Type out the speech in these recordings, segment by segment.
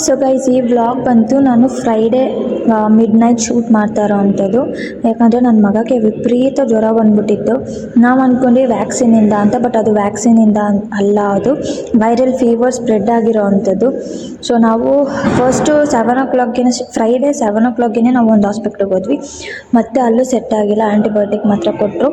So guys, ಈ vlog ಬಂತು ನಾನು ಫ್ರೈಡೇ ಮಿಡ್ ನೈಟ್ ಶೂಟ್ ಮಾಡ್ತಾ ಇರೋ ಅಂಥದ್ದು. ಯಾಕಂದರೆ ನನ್ನ ಮಗಕ್ಕೆ ವಿಪರೀತ ಜ್ವರ ಬಂದ್ಬಿಟ್ಟಿತ್ತು. ನಾವು ಅಂದ್ಕೊಂಡ್ವಿ ವ್ಯಾಕ್ಸಿನಿಂದ ಅಂತ, ಬಟ್ ಅದು ವ್ಯಾಕ್ಸಿನಿಂದ ಅಲ್ಲ, ಅದು ವೈರಲ್ ಫೀವರ್ ಸ್ಪ್ರೆಡ್ ಆಗಿರೋ ಅಂಥದ್ದು. ಸೊ ನಾವು ಫಸ್ಟು 7 o'clockಗೆ ಫ್ರೈಡೇ 7 o'clockಗೆ ನಾವು ಒಂದು ಹಾಸ್ಪಿಟ್ಲಿಗೆ ಹೋದ್ವಿ. ಮತ್ತು ಅಲ್ಲೂ ಸೆಟ್ ಆಗಿಲ್ಲ, ಆ್ಯಂಟಿಬಯೋಟಿಕ್ ಮಾತ್ರ ಕೊಟ್ಟರು.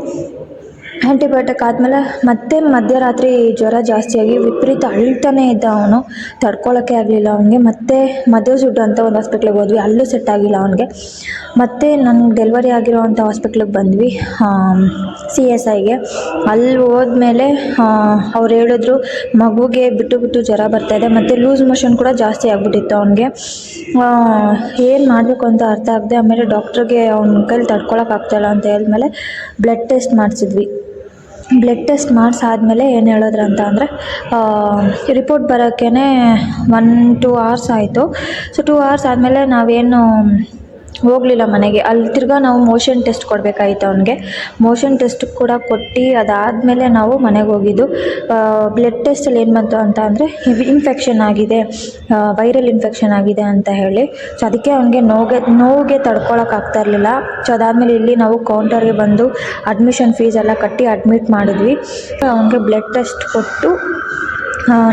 ಆ್ಯಂಟಿಬಯೋಟಿಕ್ ಆದಮೇಲೆ ಮತ್ತೆ ಮಧ್ಯರಾತ್ರಿ ಜ್ವರ ಜಾಸ್ತಿಯಾಗಿ ವಿಪರೀತ ಅಳ್ತಾನೇ ಇದ್ದ ಅವನು, ತಡ್ಕೊಳ್ಳೋಕ್ಕೆ ಆಗಲಿಲ್ಲ ಅವನಿಗೆ. ಮತ್ತೆ ಮಧುಸೂದನ್ ಅಂತ ಒಂದು ಹಾಸ್ಪಿಟ್ಲಿಗೆ ಹೋದ್ವಿ, ಅಲ್ಲೂ ಸೆಟ್ ಆಗಿಲ್ಲ ಅವನಿಗೆ. ಮತ್ತು ನನಗೆ ಡೆಲಿವರಿ ಆಗಿರೋವಂಥ ಹಾಸ್ಪಿಟ್ಲಿಗೆ ಬಂದ್ವಿ, CSIಗೆ. ಅಲ್ಲಿ ಹೋದ್ಮೇಲೆ ಅವ್ರು ಹೇಳಿದ್ರು ಮಗುಗೆ ಬಿಟ್ಟು ಜ್ವರ ಬರ್ತಾಯಿದೆ, ಮತ್ತು ಲೂಸ್ ಮೋಷನ್ ಕೂಡ ಜಾಸ್ತಿ ಆಗಿಬಿಟ್ಟಿತ್ತು ಅವನಿಗೆ. ಏನು ಮಾಡಬೇಕು ಅಂತ ಅರ್ಥ ಆಗದೆ ಆಮೇಲೆ ಡಾಕ್ಟ್ರಿಗೆ ಅವ್ನ ಕೈಲಿ ತಡ್ಕೊಳಕ್ಕಾಗ್ತಾಯಿಲ್ಲ ಅಂತ ಹೇಳಿದ್ಮೇಲೆ ಬ್ಲಡ್ ಟೆಸ್ಟ್ ಮಾಡಿಸಿದ್ವಿ. ಬ್ಲಡ್ ಟೆಸ್ಟ್ ಮಾಡಿಸಾದ್ಮೇಲೆ ಏನು ಹೇಳಿದ್ರು ಅಂತ ಅಂದರೆ, ರಿಪೋರ್ಟ್ ಬರೋಕ್ಕೇ 1-2 hours ಆಯಿತು. ಸೊ 2 hours ಆದಮೇಲೆ ನಾವೇನು ಹೋಗಲಿಲ್ಲ ಮನೆಗೆ. ಅಲ್ಲಿ ತಿರ್ಗಾ ನಾವು ಮೋಷನ್ ಟೆಸ್ಟ್ ಕೊಡಬೇಕಾಗಿತ್ತು ಅವನಿಗೆ. ಮೋಷನ್ ಟೆಸ್ಟ್ ಕೂಡ ಕೊಟ್ಟು ಅದಾದಮೇಲೆ ನಾವು ಮನೆಗೆ ಹೋಗಿದ್ದು. ಬ್ಲಡ್ ಟೆಸ್ಟಲ್ಲಿ ಏನು ಬಂತು ಅಂತ ಅಂದರೆ ಇನ್ಫೆಕ್ಷನ್ ಆಗಿದೆ, ವೈರಲ್ ಇನ್ಫೆಕ್ಷನ್ ಆಗಿದೆ ಅಂತ ಹೇಳಿ. ಸೊ ಅದಕ್ಕೆ ಅವನಿಗೆ ನೋವಿಗೆ ತಡ್ಕೊಳಕ್ಕಾಗ್ತಾ ಇರಲಿಲ್ಲ. ಸೊ ಅದಾದಮೇಲೆ ಇಲ್ಲಿ ನಾವು ಕೌಂಟರ್ಗೆ ಬಂದು ಅಡ್ಮಿಷನ್ ಫೀಸ್ ಎಲ್ಲ ಕಟ್ಟಿ ಅಡ್ಮಿಟ್ ಮಾಡಿದ್ವಿ. ಅವನಿಗೆ ಬ್ಲಡ್ ಟೆಸ್ಟ್ ಕೊಟ್ಟು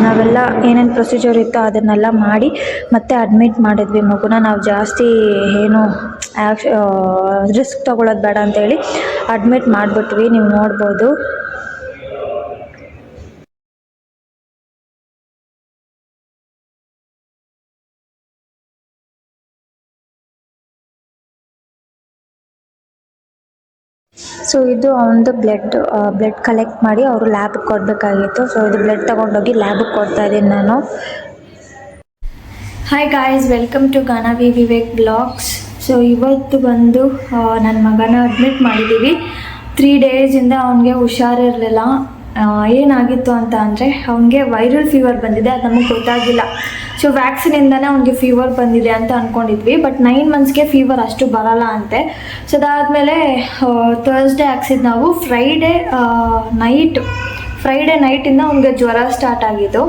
ನಾವೆಲ್ಲ ಏನೇನು ಪ್ರೊಸೀಜರ್ ಇತ್ತು ಅದನ್ನೆಲ್ಲ ಮಾಡಿ ಮತ್ತೆ ಅಡ್ಮಿಟ್ ಮಾಡಿದ್ವಿ ಮಗುನ. ನಾವು ಜಾಸ್ತಿ ಏನು ರಿಸ್ಕ್ ತೊಗೊಳೋದು ಬೇಡ ಅಂತೇಳಿ ಅಡ್ಮಿಟ್ ಮಾಡಿಬಿಟ್ವಿ, ನೀವು ನೋಡ್ಬೋದು. ಸೊ ಇದು ಅವನದು ಬ್ಲಡ್ ಕಲೆಕ್ಟ್ ಮಾಡಿ ಅವರು ಲ್ಯಾಬ್ಗೆ ಕೊಡಬೇಕಾಗಿತ್ತು. ಸೊ ಇದು ಬ್ಲಡ್ ತೊಗೊಂಡೋಗಿ ಲ್ಯಾಬಿಗೆ ಕೊಡ್ತಾಯಿದ್ದೀನಿ ನಾನು. Hi guys, welcome to Ganavi Vivek blogs. So ಇವತ್ತು ಬಂದು ನನ್ನ ಮಗನ ಅಡ್ಮಿಟ್ ಮಾಡಿದ್ದೀವಿ. 3 daysಯಿಂದ ಅವನಿಗೆ ಹುಷಾರಿರಲಿಲ್ಲ. ಏನಾಗಿತ್ತು ಅಂತ ಅಂದರೆ ಅವನಿಗೆ ವೈರಲ್ ಫೀವರ್ ಬಂದಿದೆ, ಅದು ನಮಗೆ ಗೊತ್ತಾಗಿಲ್ಲ. ಸೊ ವ್ಯಾಕ್ಸಿನಿಂದನೇ ಅವ್ನಿಗೆ ಫೀವರ್ ಬಂದಿದೆ ಅಂತ ಅಂದ್ಕೊಂಡಿದ್ವಿ. ಬಟ್ 9 monthsಗೆ ಫೀವರ್ ಅಷ್ಟು ಬರಲ್ಲ ಅಂತೆ. ಸೊ ಅದಾದಮೇಲೆ ಥರ್ಸ್ಡೇ ಹಾಕ್ಸಿದ್ದು ನಾವು. ಫ್ರೈಡೇ ನೈಟಿಂದ ಅವ್ನಿಗೆ ಜ್ವರ ಸ್ಟಾರ್ಟ್ ಆಗಿದ್ದು.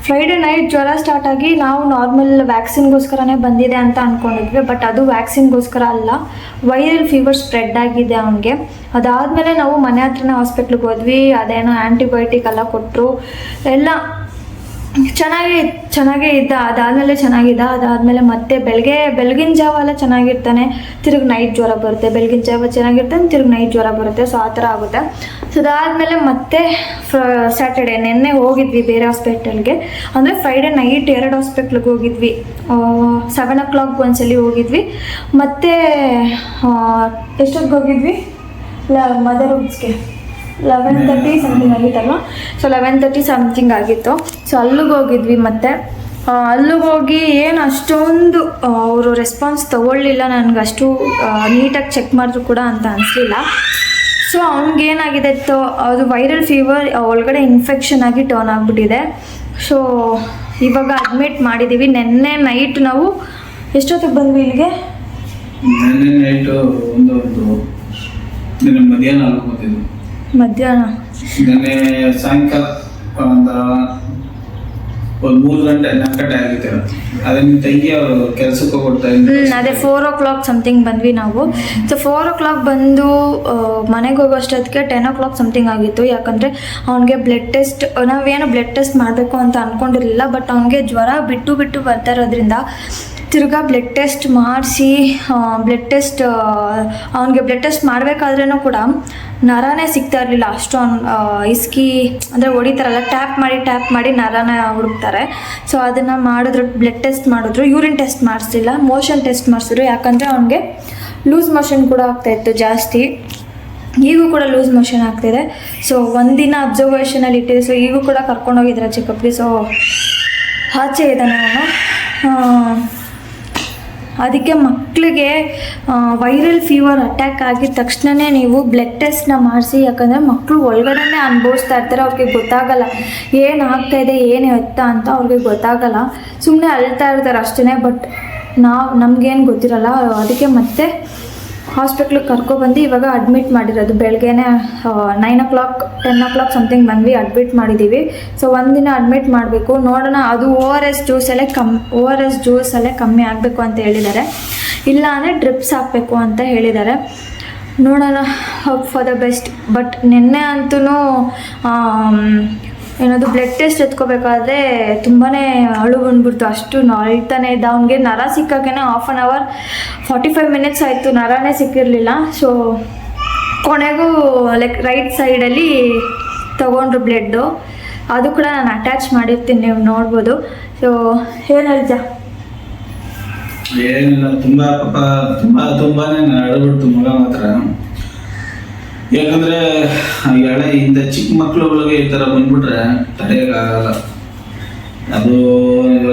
ಫ್ರೈಡೇ ನೈಟ್ ಜ್ವರ ಸ್ಟಾರ್ಟ್ ಆಗಿ ನಾವು ನಾರ್ಮಲ್ ವ್ಯಾಕ್ಸಿನ್ಗೋಸ್ಕರನೇ ಬಂದಿದೆ ಅಂತ ಅಂದ್ಕೊಂಡಿದ್ವಿ. ಬಟ್ ಅದು ವ್ಯಾಕ್ಸಿನ್ಗೋಸ್ಕರ ಅಲ್ಲ, ವೈರಲ್ ಫೀವರ್ ಸ್ಪ್ರೆಡ್ ಆಗಿದೆ ಅವನಿಗೆ. ಅದಾದಮೇಲೆ ನಾವು ಮನೆ ಹತ್ರನೇ ಹಾಸ್ಪಿಟ್ಲಿಗೆ ಹೋದ್ವಿ. ಅದೇನೋ ಆ್ಯಂಟಿಬಯೋಟಿಕ್ ಎಲ್ಲ ಕೊಟ್ಟರು, ಎಲ್ಲ ಚೆನ್ನಾಗೇ ಇದ್ದ. ಅದಾದಮೇಲೆ ಚೆನ್ನಾಗಿದ್ದ. ಅದಾದಮೇಲೆ ಮತ್ತೆ ಬೆಳಗಿನ ಜಾವ ಎಲ್ಲ ಚೆನ್ನಾಗಿರ್ತಾನೆ, ತಿರುಗಿ ನೈಟ್ ಜ್ವರ ಬರುತ್ತೆ. ಬೆಳಗಿನ ಜಾವ ಚೆನ್ನಾಗಿರ್ತಾನೆ, ತಿರುಗಿ ನೈಟ್ ಜ್ವರ ಬರುತ್ತೆ. ಸೊ ಆ ಥರ ಆಗುತ್ತೆ. ಸೊ ಅದಾದಮೇಲೆ ಮತ್ತೆ ಸ್ಯಾಟರ್ಡೇ ನೆನ್ನೆ ಹೋಗಿದ್ವಿ ಬೇರೆ ಹಾಸ್ಪಿಟಲ್ಗೆ. ಅಂದರೆ ಫ್ರೈಡೇ ನೈಟ್ 2 ಹಾಸ್ಪಿಟ್ಲಿಗೆ ಹೋಗಿದ್ವಿ. 7 o'clock ಒಂದ್ಸಲಿ ಹೋಗಿದ್ವಿ, ಮತ್ತು ಎಷ್ಟೊತ್ತಿಗೆ ಹೋಗಿದ್ವಿ ಮದರ್ ಹುಡ್ಸ್ಗೆ 11:30 ಸಮಥಿಂಗ್ ಆಗಿತ್ತಲ್ವ. ಸೊ 11:30 ಸಮಥಿಂಗ್ ಆಗಿತ್ತು. ಸೊ ಅಲ್ಲಿಗೆ ಹೋಗಿದ್ವಿ. ಮತ್ತು ಅಲ್ಲಿಗೆ ಹೋಗಿ ಏನು ಅಷ್ಟೊಂದು ಅವರು ರೆಸ್ಪಾನ್ಸ್ ತೊಗೊಳ್ಳಿಲ್ಲ. ನನಗೆ ಅಷ್ಟು ನೀಟಾಗಿ ಚೆಕ್ ಮಾಡಿದ್ರು ಕೂಡ ಅಂತ ಅನಿಸ್ಲಿಲ್ಲ. ಸೊ ಅವ್ನಿಗೇನಾಗಿದೆ ಇತ್ತು, ಅದು ವೈರಲ್ ಫೀವರ್ ಒಳಗಡೆ ಇನ್ಫೆಕ್ಷನ್ ಆಗಿ ಟರ್ನ್ ಆಗಿಬಿಟ್ಟಿದೆ. ಸೊ ಇವಾಗ ಅಡ್ಮಿಟ್ ಮಾಡಿದ್ದೀವಿ. ನೆನ್ನೆ ನೈಟ್ ನಾವು ಎಷ್ಟೊತ್ತಿಗೆ ಬಂದ್ವಿ ಇಲ್ಲಿಗೆ? ನೆನ್ನೆ ನೈಟು ಮಧ್ಯಾಹ್ನ ನೆನ್ನೆ ಸಾಯಂಕಾಲ ಒಂದು 3 ಗಂಟೆ 4 ಗಂಟೆ ಆಗಿತ್ತು. ಅದೇ ನಿಮ್ಮ ತಂಗಿ ಅವರು ಕೆಲಸಕ್ಕೆ ಹೋಗ್ತಾ ಇದ್ರು. ಅದೇ 4 o'clock ಸಮಥಿಂಗ್ ಬಂದ್ವಿ ನಾವು. ಸೊ 4 o'clock ಬಂದು ಮನೆಗೆ ಹೋಗೋಷ್ಟೊತ್ತಿಗೆ 10 o'clock ಸಮಥಿಂಗ್ ಆಗಿತ್ತು. ಯಾಕಂದರೆ ಅವ್ನಿಗೆ ನಾವೇನು ಬ್ಲಡ್ ಟೆಸ್ಟ್ ಮಾಡಬೇಕು ಅಂತ ಅಂದ್ಕೊಂಡಿರಲಿಲ್ಲ. ಬಟ್ ಅವ್ನಿಗೆ ಜ್ವರ ಬಿಟ್ಟು ಬರ್ತಾ ಇರೋದ್ರಿಂದ ತಿರ್ಗಾ ಬ್ಲಡ್ ಟೆಸ್ಟ್ ಮಾಡಿಸಿ ಅವ್ನಿಗೆ ಬ್ಲಡ್ ಟೆಸ್ಟ್ ಮಾಡಬೇಕಾದ್ರೂ ಕೂಡ ನರನೇ ಸಿಗ್ತಾ ಇರಲಿಲ್ಲ. ಅಷ್ಟು ಇಸ್ಕಿ ಅಂದರೆ ಹೊಡಿತಾರಲ್ಲ, ಟ್ಯಾಪ್ ಮಾಡಿ ನರನ ಹುಡುಕ್ತಾರೆ. ಸೊ ಅದನ್ನು ಮಾಡಿದ್ರು, ಬ್ಲಡ್ ಟೆಸ್ಟ್ ಮಾಡಿದ್ರು, ಯೂರಿನ್ ಟೆಸ್ಟ್ ಮಾಡಿಸಿಲ್ಲ, ಮೋಷನ್ ಟೆಸ್ಟ್ ಮಾಡಿಸಿದ್ರು. ಯಾಕಂದರೆ ಅವ್ನಿಗೆ ಲೂಸ್ ಮೋಷನ್ ಕೂಡ ಆಗ್ತಾಯಿತ್ತು ಜಾಸ್ತಿ. ಈಗೂ ಕೂಡ ಲೂಸ್ ಮೋಷನ್ ಆಗ್ತಿದೆ. ಸೊ ಒಂದಿನ ಅಬ್ಸರ್ವೇಷನಲ್ಲಿ ಇಟ್ಟಿದೆ. ಸೊ ಈಗೂ ಕೂಡ ಕರ್ಕೊಂಡೋಗಿದ್ದಾರೆ ಚೆಕಪ್ಗೆ. ಸೊ ಆಚೆ ಇದ್ದಾನೆ ಅವನು. ಅದಕ್ಕೆ ಮಕ್ಕಳಿಗೆ ವೈರಲ್ ಫೀವರ್ ಅಟ್ಯಾಕ್ ಆಗಿದ ತಕ್ಷಣವೇ ನೀವು ಬ್ಲಡ್ ಟೆಸ್ಟ್ನ ಮಾಡಿಸಿ. ಯಾಕಂದರೆ ಮಕ್ಕಳು ಒಳಗಡೆನೇ ಅನುಭವಿಸ್ತಾ ಇರ್ತಾರೆ, ಅವ್ರಿಗೆ ಗೊತ್ತಾಗಲ್ಲ ಏನಾಗ್ತಾಯಿದೆ ಏನು ಎತ್ತ ಅಂತ ಅವ್ರಿಗೆ ಗೊತ್ತಾಗಲ್ಲ. ಸುಮ್ಮನೆ ಅಳ್ತಾ ಇರ್ತಾರೆ ಅಷ್ಟೇ. ಬಟ್ ನಮಗೇನು ಗೊತ್ತಿರಲ್ಲ. ಅದಕ್ಕೆ ಮತ್ತೆ ಹಾಸ್ಪಿಟ್ಲಿಗೆ ಕರ್ಕೊಬಂದು ಇವಾಗ ಅಡ್ಮಿಟ್ ಮಾಡಿರೋದು. ಬೆಳಗ್ಗೆನೇ 9 o'clock 10 o'clock ಸಮಥಿಂಗ್ ಬಂದ್ವಿ, ಅಡ್ಮಿಟ್ ಮಾಡಿದ್ದೀವಿ. ಸೊ ಒಂದಿನ ಅಡ್ಮಿಟ್ ಮಾಡಬೇಕು, ನೋಡೋಣ. ಅದು ORS ಜ್ಯೂಸಲ್ಲೇ ಕಮ್ಮಿ ಆಗಬೇಕು ಅಂತ ಹೇಳಿದ್ದಾರೆ, ಇಲ್ಲ ಅಂದರೆ ಡ್ರಿಪ್ಸ್ ಹಾಕಬೇಕು ಅಂತ ಹೇಳಿದ್ದಾರೆ. ನೋಡೋಣ, hope for the best. But ನಿನ್ನೆ ಅಂತೂ ಏನದು ಬ್ಲಡ್ ಟೆಸ್ಟ್ ಎತ್ಕೋಬೇಕಾದ್ರೆ ತುಂಬಾ ಅಳು ಬಂದ್ಬಿಡ್ತು, ಅಷ್ಟು ಅಳ್ತಾನೆ ಇದ್ದ. ಅವನಿಗೆ ನರ ಸಿಕ್ಕೋಕೆ 1/2 hour 45 minutes ಆಯಿತು, ನರನೇ ಸಿಕ್ಕಿರಲಿಲ್ಲ. ಸೊ ಕೊನೆಗೂ ಲೈಕ್ ರೈಟ್ ಸೈಡಲ್ಲಿ ತೊಗೊಂಡ್ರು ಬ್ಲಡ್ಡು, ಅದು ಕೂಡ ನಾನು ಅಟ್ಯಾಚ್ ಮಾಡಿರ್ತೀನಿ, ನೀವು ನೋಡ್ಬೋದು. ಸೊ ಏನು ಹೇಳ್ತಾ? ಏನಿಲ್ಲ, ತುಂಬಾನೇ ಅಳಬಿಡ್ತು ಮಗ ಮಾತ್ರ. ಯಾಕಂದ್ರೆ ಇಂಥ ಚಿಕ್ಕ ಮಕ್ಳುಗಳಿಗೆ ಈ ತರ ಬಂದ್ಬಿಟ್ರೆ ತಡೆಯಕ್ಕಾಗಲ್ಲ. ಅದು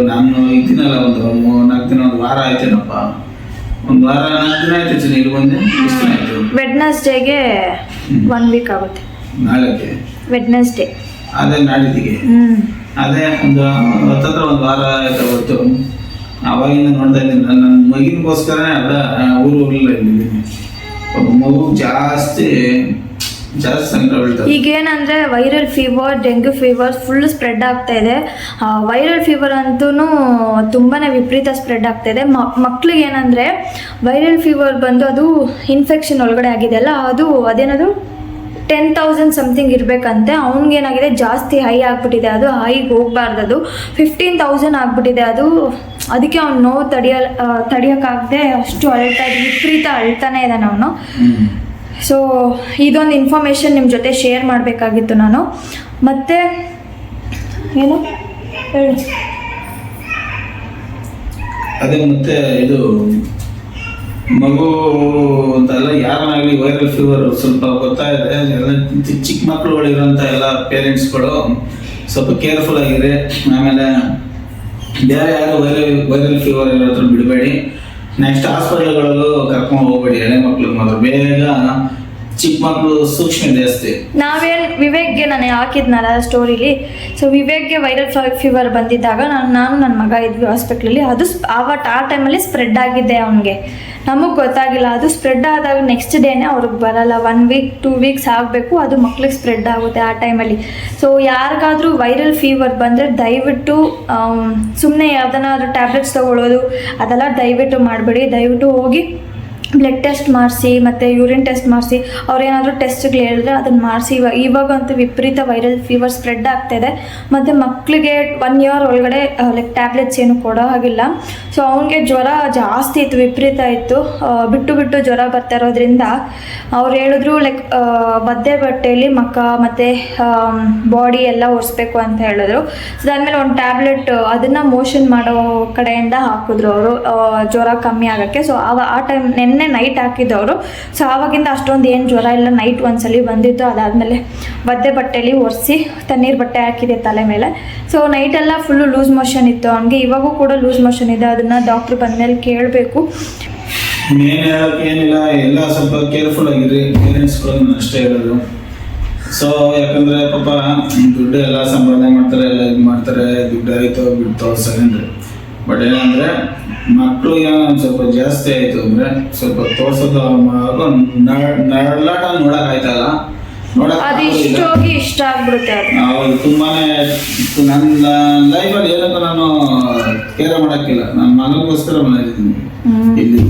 ನಾನು ಇದ್ದೀನಲ್ಲ, ಒಂದು 4 ದಿನ, 1 ವಾರ ಆಯ್ತೇನಪ್ಪ, 1 ವಾರ 4 ದಿನ ಆಯ್ತು ಚಿನ್ನ ಇಲ್ಲಿ ಬಂದೆ. ಎಷ್ಟು ದಿನ ಆಯ್ತು? ವೆಡ್ನೆಸ್ಡೇಗೆ 1 week ಆಗುತ್ತೆ. ನಾಳೆಗೆ ವೆಡ್ನೆಸ್ಡೇ, ಅದೇ ನಾಡಿದ್ದಿಗೆ, ಅದೇ ಒಂದು 1 ವಾರ ಆಯ್ತು. ಅವತ್ತು ಅವಾಗಿಂದ ನೋಡ್ತಾ ಇದ್ದೀನಿ, ನನ್ನ ಮಗಿನ್ಗೋಸ್ಕರನೇ ಊರಿಲ್ಲ ಇಲ್ಲಿದ್ದೀನಿ. ಒಬ್ಬ ಮಗು ಜಾಸ್ತಿ ಸಂಕಟ ಬೀಳ್ತಾರೆ. ಈಗೇನಂದರೆ viral fever, dengue fever full spread ಆಗ್ತಾ ಇದೆ. ವೈರಲ್ ಫೀವರ್ ಅಂತೂ ತುಂಬಾ ವಿಪರೀತ ಸ್ಪ್ರೆಡ್ ಆಗ್ತಾ ಇದೆ. ಮಕ್ಳಿಗೆ ಏನಂದರೆ ವೈರಲ್ ಫೀವರ್ ಬಂದು ಅದು ಇನ್ಫೆಕ್ಷನ್ ಒಳಗಡೆ ಆಗಿದೆಯಲ್ಲ, ಅದೇನದು 10,000 ಸಮಥಿಂಗ್ ಇರಬೇಕಂತೆ. ಅವ್ನಿಗೇನಾಗಿದೆ ಜಾಸ್ತಿ ಹೈ ಆಗಿಬಿಟ್ಟಿದೆ, ಅದು ಹೈಗೆ ಹೋಗಬಾರ್ದು, ಅದು 15,000 ಆಗಿಬಿಟ್ಟಿದೆ. ಅದಕ್ಕೆ ಅವ್ನು ನೋವು ತಡಿಯೋಕ್ಕಾಗದೆ ಅಷ್ಟು ವಿಪರೀತ ಅಳ್ತಾನೆ ಇದ್ದಾನೆ ಅವನು. ಸೊ ಇದೊಂದು ಇನ್ಫಾರ್ಮೇಷನ್ ನಿಮ್ಮ ಜೊತೆ ಶೇರ್ ಮಾಡಬೇಕಾಗಿತ್ತು ನಾನು. ಮತ್ತು ಏನು ಹೇಳಿ? ಅದೇ ಮತ್ತೆ ಇದು ಮಗು ಅಂತೆಲ್ಲ ಯಾರನ್ನಾಗಲಿ ವೈರಲ್ ಫೀವರ್ ಸ್ವಲ್ಪ ಗೊತ್ತಾಗಿದೆ. ಎಲ್ಲ ಚಿಕ್ಕ ಮಕ್ಕಳುಗಳಿರೋಂಥ ಎಲ್ಲ ಪೇರೆಂಟ್ಸ್ಗಳು ಸ್ವಲ್ಪ ಕೇರ್ಫುಲ್ ಆಗಿರಿ. ಆಮೇಲೆ ಬೇರೆ ಯಾರು ವೈರಲ್ ಫೀವರ್ ಇರೋದ್ರ ಬಿಡಬೇಡಿ. ನೆಕ್ಸ್ಟ್ ಹಾಸ್ಪಿಟಲ್ಗಳಲ್ಲೂ ಕರ್ಕೊಂಡು ಹೋಗ್ಬೇಡಿ ಎಳೆ ಮಕ್ಳಿಗೆ. ಮಾತ್ರ ಬೇಗ ಚಿಕ್ಕ ಮಕ್ಕಳು ಸೂಕ್ಷ್ಮ ಜಾಸ್ತಿ. ವಿವೇಕ್ಗೆ ನಾನು ಹಾಕಿದ್ನಲ್ಲ ಸ್ಟೋರಿಲಿ, ಸೊ ವಿವೇಕ್ಗೆ ವೈರಲ್ ಫೀವರ್ ಬಂದಿದ್ದಾಗ ನಾನು ನನ್ನ ಮಗ ಇದ್ವಿ ಹಾಸ್ಪಿಟ್ಲಲ್ಲಿ. ಅದು ಆ ಟೈಮಲ್ಲಿ ಸ್ಪ್ರೆಡ್ ಆಗಿದೆ ಅವನಿಗೆ, ನಮಗೆ ಗೊತ್ತಾಗಿಲ್ಲ. ಅದು ಸ್ಪ್ರೆಡ್ ಆದಾಗ ನೆಕ್ಸ್ಟ್ ಡೇನೇ ಅವ್ರಿಗೆ ಬರಲ್ಲ, 1 week 2 weeks ಆಗಬೇಕು, ಅದು ಮಕ್ಳಿಗೆ ಸ್ಪ್ರೆಡ್ ಆಗುತ್ತೆ ಆ ಟೈಮಲ್ಲಿ. ಸೊ ಯಾರಿಗಾದ್ರೂ ವೈರಲ್ ಫೀವರ್ ಬಂದರೆ ದಯವಿಟ್ಟು ಸುಮ್ಮನೆ ಯಾವುದನ್ನಾದ್ರೂ ಟ್ಯಾಬ್ಲೆಟ್ಸ್ ತೊಗೊಳ್ಳೋದು ಅದೆಲ್ಲ ದಯವಿಟ್ಟು ಮಾಡಬೇಡಿ. ದಯವಿಟ್ಟು ಹೋಗಿ ಬ್ಲಡ್ ಟೆಸ್ಟ್ ಮಾಡಿಸಿ, ಮತ್ತು ಯೂರಿನ್ ಟೆಸ್ಟ್ ಮಾಡಿಸಿ. ಅವ್ರೇನಾದರೂ ಟೆಸ್ಟ್ಗಳು ಹೇಳಿದ್ರೆ ಅದನ್ನು ಮಾಡಿಸಿ. ಇವಾಗಂತೂ ವಿಪರೀತ ವೈರಲ್ ಫೀವರ್ ಸ್ಪ್ರೆಡ್ ಆಗ್ತಾಯಿದೆ. ಮತ್ತು ಮಕ್ಕಳಿಗೆ 1 year ಒಳಗಡೆ ಲೈಕ್ ಟ್ಯಾಬ್ಲೆಟ್ಸ್ ಏನು ಕೊಡೋ ಹಾಗಿಲ್ಲ. ಸೊ ಅವನಿಗೆ ಜ್ವರ ಜಾಸ್ತಿ ಇತ್ತು, ವಿಪರೀತ ಇತ್ತು, ಬಿಟ್ಟು ಜ್ವರ ಬರ್ತಾ ಇರೋದ್ರಿಂದ ಅವ್ರು ಹೇಳಿದ್ರು ಲೈಕ್ ಒದ್ದೆ ಬಟ್ಟೆಯಲ್ಲಿ ಮಕ್ಕ ಮತ್ತು ಬಾಡಿ ಎಲ್ಲ ಒರೆಸ್ಬೇಕು ಅಂತ ಹೇಳಿದ್ರು. ಸೊ ಅದಾದಮೇಲೆ ಒಂದು ಟ್ಯಾಬ್ಲೆಟ್ ಅದನ್ನು ಮೋಷನ್ ಮಾಡೋ ಕಡೆಯಿಂದ ಹಾಕಿದ್ರು ಅವರು, ಜ್ವರ ಕಮ್ಮಿ ಆಗೋಕ್ಕೆ. ಸೊ ಆ ಟೈಮ್ ನೆನ್ನೆ ನೈಟ್ ಹಾಕಿದ್ದವರು. ಸೊ ಆವಾಗಿಂದ ಅಷ್ಟೊಂದು ಏನು ಜ್ವರ ಇಲ್ಲ. ನೈಟ್ ಒಂದ್ಸಲಿ ಬಂದಿದ್ದು, ಅದಾದಮೇಲೆ ಒದ್ದೆ ಬಟ್ಟೆಯಲ್ಲಿ ಒರೆಸಿ ತಣ್ಣೀರು ಬಟ್ಟೆ ಹಾಕಿದೆ ತಲೆ ಮೇಲೆ. ಸೊ ನೈಟೆಲ್ಲ ಫುಲ್ಲು ಲೂಸ್ ಮೋಷನ್ ಇತ್ತು ಅವನಿಗೆ. ಇವಾಗೂ ಕೂಡ ಲೂಸ್ ಮೋಷನ್ ಇದೆ, ಅದನ್ನು ಡಾಕ್ಟ್ರ್ ಬಂದಮೇಲೆ ಕೇಳಬೇಕು. ಏನಿಲ್ಲ, ಎಲ್ಲ ಸ್ವಲ್ಪ ಕೇರ್ಫುಲ್ ಆಗಿರಿ ಪೇರೆಂಟ್ಸ್ಗಳು, ಅಷ್ಟೇ ಹೇಳೋದು. ಸೊ ಯಾಕಂದ್ರೆ ಪಾಪ ದುಡ್ಡು ಎಲ್ಲ ಸಂಪಾದನೆ ಮಾಡ್ತಾರೆ, ಎಲ್ಲ ಇದು ಮಾಡ್ತಾರೆ, ದುಡ್ಡು ಆಯಿತು ಬಿಡ್ತೋ ಸೆಕೆಂಡ್ರಿ. ಬಟ್ ಏನಂದ್ರೆ ಮಕ್ಕಳಿಗೆ ಸ್ವಲ್ಪ ಜಾಸ್ತಿ ಆಯಿತು ಅಂದರೆ ಸ್ವಲ್ಪ ತೋರ್ಸೋದು ನಡಲಾಟ ನೋಡಕ್ ಆಯ್ತಲ್ಲ, ಇಷ್ಟ ಆಗ್ಬಿಡುತ್ತೆ. ಅವ್ರು ತುಂಬಾನೇ ನನ್ನ ಲೈಫಲ್ಲಿ ಏನಂತ ನಾನು ಕೇರ್ ಮಾಡೋಕ್ಕಿಲ್ಲ. ನನ್ನ ಮಗನಿಗೋಸ್ಕರ ಬಂದಿದ್ದೀನಿ ಇಲ್ಲಿ.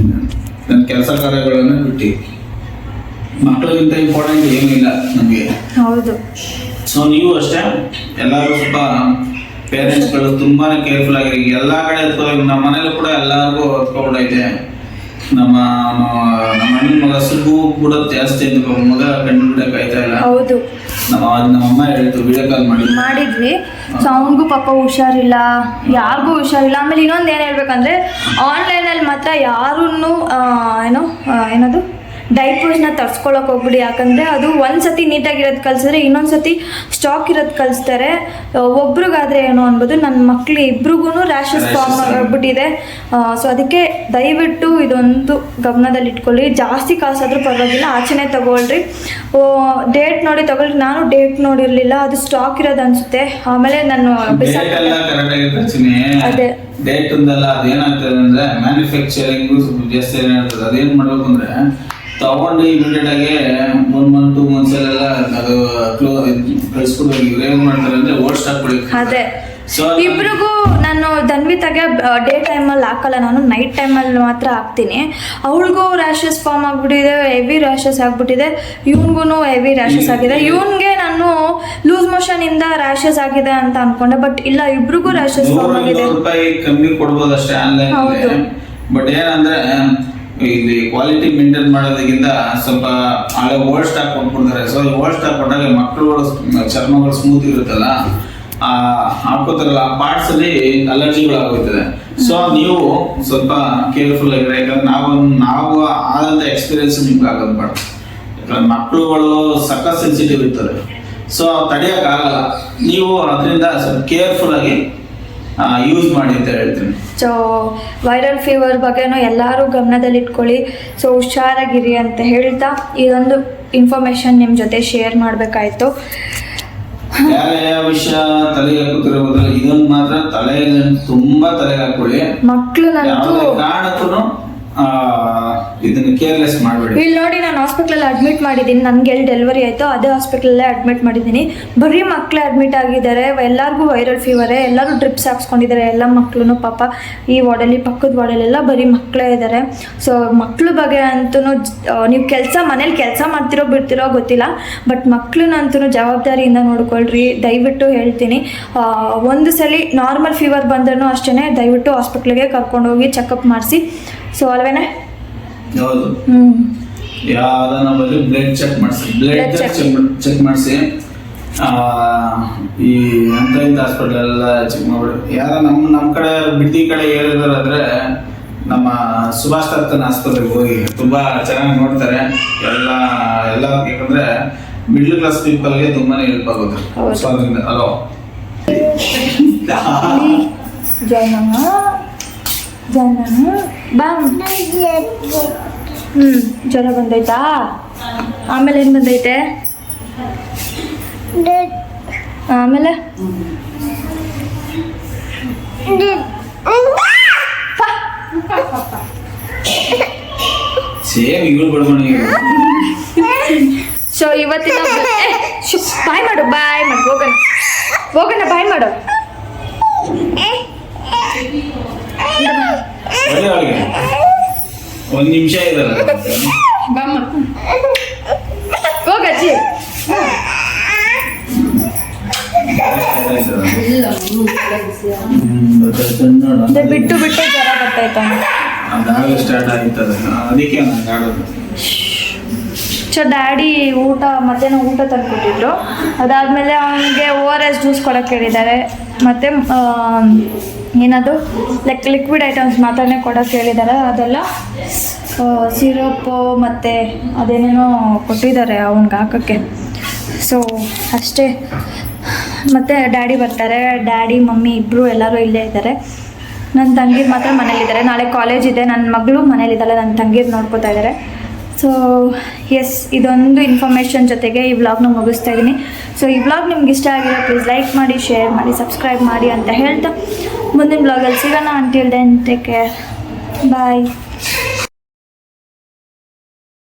ನನ್ನ ಕೆಲಸ ಕಾರ್ಯಗಳನ್ನು ಬಿಟ್ಟು ಮಕ್ಕಳಿಗಿಂತ ಇಂಪಾರ್ಟೆಂಟ್ ಏನೂ ಇಲ್ಲ ನಮಗೆ. ಹೌದು. ಸೊ ನೀವು ಅಷ್ಟೇ ಎಲ್ಲರೂ ಸ್ವಲ್ಪ ಪೇರೆಂಟ್ಸ್ಗಳು ತುಂಬಾನೇ ಕೇರ್ಫುಲ್ ಆಗಿರಿ. ಎಲ್ಲ ಕಡೆ ನಮ್ಮ ಮನೇಲಿ ಕೂಡ ಎಲ್ಲರಿಗೂ ಹೊತ್ಕೊಬಿಡೈತೆ. ನಮ್ಮ ಅಣ್ಣನ ಮಗ ಸುಬ್ಬು ಕೂಡ ಜಾಸ್ತಿ ಆಯ್ತು, ಮಗ ಕಣ್ಣು ಬಿಡಕ್ ಆಯ್ತಾ ಇಲ್ಲ. ಹೌದು, ನಮ್ಮಮ್ಮ ಹೇಳಿದ್ರು, ವಿಡಿಯೋ ಕಾಲ್ ಮಾಡಿದ್ವಿ. ಸೊ ಅವನಿಗೂ ಪಾಪ ಹುಷಾರಿಲ್ಲ, ಯಾರಿಗೂ ಹುಷಾರಿಲ್ಲ. ಆಮೇಲೆ ಇನ್ನೊಂದು ಏನು ಹೇಳ್ಬೇಕಂದ್ರೆ ಆನ್ಲೈನಲ್ಲಿ ಮಾತ್ರ ಯಾರನ್ನು ಏನದು ಡೈಪರ್ಸ್ನ ತರ್ಸ್ಕೊಳಕ್ಕೆ ಹೋಗ್ಬಿಡಿ. ಯಾಕಂದರೆ ಅದು ಒಂದ್ಸತಿ ನೀಟಾಗಿರೋದು ಕಲಿಸಿದ್ರೆ ಇನ್ನೊಂದ್ಸತಿ ಸ್ಟಾಕ್ ಇರೋದು ಕಲಿಸ್ತಾರೆ. ಒಬ್ರಿಗಾದ್ರೆ ಏನೋ ಅನ್ಬೋದು, ನನ್ನ ಮಕ್ಳು ಇಬ್ರಿಗೂ ರ್ಯಾಷಸ್ ಫಾರ್ಮ್ ಆಗ್ಬಿಟ್ಟಿದೆ. ಸೊ ಅದಕ್ಕೆ ದಯವಿಟ್ಟು ಇದೊಂದು ಗಮನದಲ್ಲಿ ಇಟ್ಕೊಳ್ಳಿ. ಜಾಸ್ತಿ ಕಾಸಾದರೂ ಪರವಾಗಿಲ್ಲ, ಆಚೆನೇ ತಗೊಳ್ರಿ. ಡೇಟ್ ನೋಡಿ ತಗೊಳ್ರಿ. ನಾನು ಡೇಟ್ ನೋಡಿರಲಿಲ್ಲ, ಅದು ಸ್ಟಾಕ್ ಇರೋದು ಅನಿಸುತ್ತೆ. ಆಮೇಲೆ ನಾನು ಅದೇ ಡೇಟ್ ಒಂದಲ್ಲ, ಅದೇನಾಗ್ತದೆ ಅಂದ್ರೆ ಮ್ಯಾನುಫ್ಯಾಕ್ಚರಿಂಗ್ ಸ್ವಲ್ಪ ಜಾಸ್ತಿ ಏನಾಗ್ತದೆ. ಅದೇನು ಮಾಡ್ಬೇಕು ಅಂದ್ರೆ ತಗೊಂಡು ಇಮಿಡಿಯೇಟ್ ಆಗಿ 1 month 2 months ಅಲ್ಲೆಲ್ಲ ಅದು ಕಳಿಸ್ಬಿಟ್ಟು ಇವ್ರು ಏನ್ ಮಾಡ್ತಾರೆ ಅಂದ್ರೆ ಓಲ್ಡ್ ಸ್ಟಾಕ್ ಅದೇ ಸೊ ಇಬ್ರಿಗೂ ನಾನು ಧನ್ವಿತಾಗೆ ಡೇ ಟೈಮಲ್ಲಿ ಹಾಕಲ್ಲ, ನಾನು ನೈಟ್ ಟೈಮಲ್ಲಿ ಮಾತ್ರ ಹಾಕ್ತೀನಿ. ಅವಳಿಗೂ ರ್ಯಾಷಸ್ ಫಾರ್ಮ್ ಆಗಿಬಿಟ್ಟಿದೆ, ಹೆವಿ ರ್ಯಾಷಸ್ ಆಗಿಬಿಟ್ಟಿದೆ, ಇವನಿಗೂ ಹೆವಿ ರ್ಯಾಷಸ್ ಆಗಿದೆ. ಇವನ್ಗೆ ನಾನು ಲೂಸ್ ಮೋಷನ್ ಇಂದ ರ್ಯಾಷಸ್ ಆಗಿದೆ ಅಂತ ಅನ್ಕೊಂಡೆ, ಬಟ್ ಇಲ್ಲ, ಇಬ್ರಿಗೂ ರ್ಯಾಷಸ್ ಫಾರ್ಮ್ ಆಗಿದೆ. ₹100 ಕಮ್ಮಿ ಕೊಡ್ಬೋದು ಅಷ್ಟೇ ಆನ್ಲೈನ್. ಬಟ್ ಏನಂದ್ರೆ ಇಲ್ಲಿ ಕ್ವಾಲಿಟಿ ಮೇಂಟೈನ್ ಮಾಡೋದಕ್ಕಿಂತ ಸ್ವಲ್ಪ ಹಳೆ ಓಲ್ಡ್ ಸ್ಟಾಕ್ ಕೊಟ್ಬಿಡ್ತಾರೆ. ಸೊ ಓಲ್ಡ್ ಸ್ಟಾಕ್ ಕೊಟ್ಟಾಗ ಮಕ್ಕಳುಗಳು ಚರ್ಮಗಳು ಸ್ಮೂತ್ ಇರುತ್ತಲ್ಲ, ಹಾಕೋತಾರಲ್ಲ ಆ ಪಾರ್ಟ್ಸ್ ಅಲ್ಲಿ ಅಲರ್ಜಿಗಳು ಆಗೋಗ್ತದೆ. ಸೊ ನೀವು ಸ್ವಲ್ಪ ಕೇರ್ಫುಲ್ ಆಗಿದ್ರೆ, ಯಾಕಂದ್ರೆ ನಾವು ಆದಂತ ಎಕ್ಸ್ಪೀರಿಯನ್ಸ್ ನಿಮ್ಗೆ ಆಗೋದು ಬೇಡ. ಯಾಕಂದ್ರೆ ಮಕ್ಕಳುಗಳು ಸಖತ್ ಸೆನ್ಸಿಟಿವ್ ಇರ್ತದೆ, ಸೊ ತಡೆಯಕ್ ಆಗಲ್ಲ. ನೀವು ಅದರಿಂದ ಸ್ವಲ್ಪ ಕೇರ್ಫುಲ್ ಆಗಿ ಯೂಸ್ ಮಾಡಿ ಅಂತ ಹೇಳ್ತೀನಿ. ಸೊ ವೈರಲ್ ಫೀವರ್ ಬಗ್ಗೆನೂ ಎಲ್ಲರೂ ಗಮನದಲ್ಲಿ ಇಟ್ಕೊಳ್ಳಿ. ಸೊ ಹುಷಾರಾಗಿರಿ ಅಂತ ಹೇಳ್ತಾ ಇದೊಂದು ಇನ್ಫಾರ್ಮೇಶನ್ ನಿಮ್ಮ ಜೊತೆ ಶೇರ್ ಮಾಡಬೇಕಾಯ್ತು. ಯಾವ ವಿಷಯ ತಲೆಗೆ ಹಾಕುತ್ತಿರೋ ಇದೊಂದು ಮಾತ್ರ ತಲೆಗೆ ತುಂಬಾ ತಲೆಗೆ ಹಾಕೊಳ್ಳಿ. ಮಕ್ಕಳು ಕಾರಣಕ್ಕೂ ಇದನ್ನ ಕೇರ್ಲೆಸ್ ಮಾಡಬೇಡಿ. ಇಲ್ಲಿ ನೋಡಿ, ನಾನು ಹಾಸ್ಪಿಟ್ಲಲ್ಲಿ ಅಡ್ಮಿಟ್ ಮಾಡಿದ್ದೀನಿ. ನನಗೆ ಎಲ್ಲಿ ಡೆಲಿವರಿ ಆಯಿತು ಅದೇ ಹಾಸ್ಪಿಟ್ಲಲ್ಲೇ ಅಡ್ಮಿಟ್ ಮಾಡಿದ್ದೀನಿ. ಬರೀ ಮಕ್ಕಳೇ ಅಡ್ಮಿಟ್ ಆಗಿದ್ದಾರೆ. ಎಲ್ಲರಿಗೂ ವೈರಲ್ ಫೀವರೇ, ಎಲ್ಲರೂ ಡ್ರಿಪ್ಸ್ ಹಾಕ್ಸ್ಕೊಂಡಿದ್ದಾರೆ. ಎಲ್ಲ ಮಕ್ಕಳು ಪಾಪ ಈ ವಾರ್ಡಲ್ಲಿ, ಪಕ್ಕದ ವಾರ್ಡಲ್ಲೆಲ್ಲ ಬರೀ ಮಕ್ಕಳೇ ಇದ್ದಾರೆ. ಸೊ ಮಕ್ಕಳ ಬಗ್ಗೆ ಅಂತೂ ನೀವು ಮನೇಲಿ ಕೆಲಸ ಮಾಡ್ತಿರೋ ಬಿಡ್ತಿರೋ ಗೊತ್ತಿಲ್ಲ, ಬಟ್ ಮಕ್ಕಳನ್ನಂತೂ ಜವಾಬ್ದಾರಿಯಿಂದ ನೋಡ್ಕೊಳ್ರಿ ದಯವಿಟ್ಟು ಹೇಳ್ತೀನಿ. ಒಂದು ಸಲ ನಾರ್ಮಲ್ ಫೀವರ್ ಬಂದ್ರೂ ಅಷ್ಟೇ ದಯವಿಟ್ಟು ಹಾಸ್ಪಿಟ್ಲಿಗೆ ಕರ್ಕೊಂಡೋಗಿ ಚೆಕಪ್ ಮಾಡಿಸಿ. ಸೊ ಅಲ್ವೇನೆ? ಹೌದು. ಯಾವ್ದನ್ನ ಬರೀ ಬ್ಲಡ್ ಚೆಕ್ ಮಾಡಿಸಿ, ಬ್ಲಡ್ ಚೆಕ್ ಮಾಡಿಸಿ. ಈ ಅಂತ ಹಾಸ್ಪಿಟಲ್ ಎಲ್ಲ ಚೆಕ್ ಮಾಡ್ಬಿಡಿ. ಯಾರ ನಮ್ಮ ಕಡೆ ಬಿಡ್ದಿ ಕಡೆ ಏರಿದಾರಾದ್ರೆ ನಮ್ಮ ಸುಭಾಷ್ ದತ್ತನ ಆಸ್ಪತ್ರೆಗೆ ಹೋಗಿ, ತುಂಬಾ ಚೆನ್ನಾಗಿ ನೋಡ್ತಾರೆ. ಎಲ್ಲ ಯಾಕಂದ್ರೆ ಮಿಡ್ಲ್ ಕ್ಲಾಸ್ ಪೀಪಲ್ಗೆ ತುಂಬಾನೇ ಹೆಲ್ಪ್ ಆಗುತ್ತೆ. ಸೊ ಅದರಿಂದ ಹಲೋ ಬಾ. ಜ್ವರ ಬಂದೈತಾ? ಆಮೇಲೆ ಏನು ಬಂದೈತೆ? ಆಮೇಲೆ ಸೇಮ್ ಇವ್ರು ಬಡ್ಕೊಂಡು. ಸೊ ಇವತ್ತಿನ ಬಾಯ್ ಮಾಡು, ಬಾಯ್ ಮಾಡು, ಹೋಗೋಣ ಬಾಯ್ ಮಾಡು. ಒಂದ್ ನಿಮಿಷ ಇದಲ್ಲ, ಹೋಗಜ್ಜಿ. ಬಿಟ್ಟು ಬಿಟ್ಟು ಜ್ವರ ಬರ್ತಾಯ್ತು. ಅದಾಗ ಸ್ಟಾರ್ಟ್ ಆಗಿತ್ತದ, ಅದಕ್ಕೆ ನಂಗೆ ಆಡೋದು. ಸೊ ಡ್ಯಾಡಿ ಮಧ್ಯಾಹ್ನ ಊಟ ತಂದುಕೊಟ್ಟಿದ್ರು. ಅದಾದಮೇಲೆ ಅವನಿಗೆ ORS ಜ್ಯೂಸ್ ಕೊಡೋಕ್ಕೆ ಹೇಳಿದ್ದಾರೆ. ಮತ್ತು ಏನದು ಲಿಕ್ವಿಡ್ ಐಟಮ್ಸ್ ಮಾತ್ರನೇ ಕೊಡೋಕ್ಕೆ ಹೇಳಿದ್ದಾರೆ. ಅದೆಲ್ಲ ಸಿರಪ್ಪು ಮತ್ತು ಅದೇನೇನೋ ಕೊಟ್ಟಿದ್ದಾರೆ ಅವ್ನಿಗೆ ಹಾಕೋಕ್ಕೆ. ಸೊ ಅಷ್ಟೇ. ಮತ್ತು ಡ್ಯಾಡಿ ಬರ್ತಾರೆ. ಡ್ಯಾಡಿ ಮಮ್ಮಿ ಇಬ್ಬರು ಎಲ್ಲರೂ ಇಲ್ಲೇ ಇದ್ದಾರೆ. ನನ್ನ ತಂಗಿರು ಮಾತ್ರ ಮನೇಲಿದ್ದಾರೆ. ನಾಳೆ ಕಾಲೇಜ್ ಇದೆ. ನನ್ನ ಮಗಳು ಮನೇಲಿದ್ದಾಳೆ, ನನ್ನ ತಂಗಿರು ನೋಡ್ಕೋತಾ ಇದ್ದಾರೆ. ಸೊ ಎಸ್, ಇದೊಂದು ಇನ್ಫಾರ್ಮೇಷನ್ ಜೊತೆಗೆ ಈ ವ್ಲಾಗ್ನ ಮುಗಿಸ್ತಾ ಇದ್ದೀನಿ. ಸೊ ಈ ವ್ಲಾಗ್ ನಿಮ್ಗೆ ಇಷ್ಟ ಆಗಿರೋ ಪ್ಲೀಸ್ ಲೈಕ್ ಮಾಡಿ, ಶೇರ್ ಮಾಡಿ, ಸಬ್ಸ್ಕ್ರೈಬ್ ಮಾಡಿ ಅಂತ ಹೇಳ್ತಾ ಮುಂದಿನ ವ್ಲಾಗಲ್ಲಿ ಸಿಗೋಣ. ಅಂಟಿಲ್ ದೆನ್ ಟೇಕ್ ಕೇರ್, ಬಾಯ್.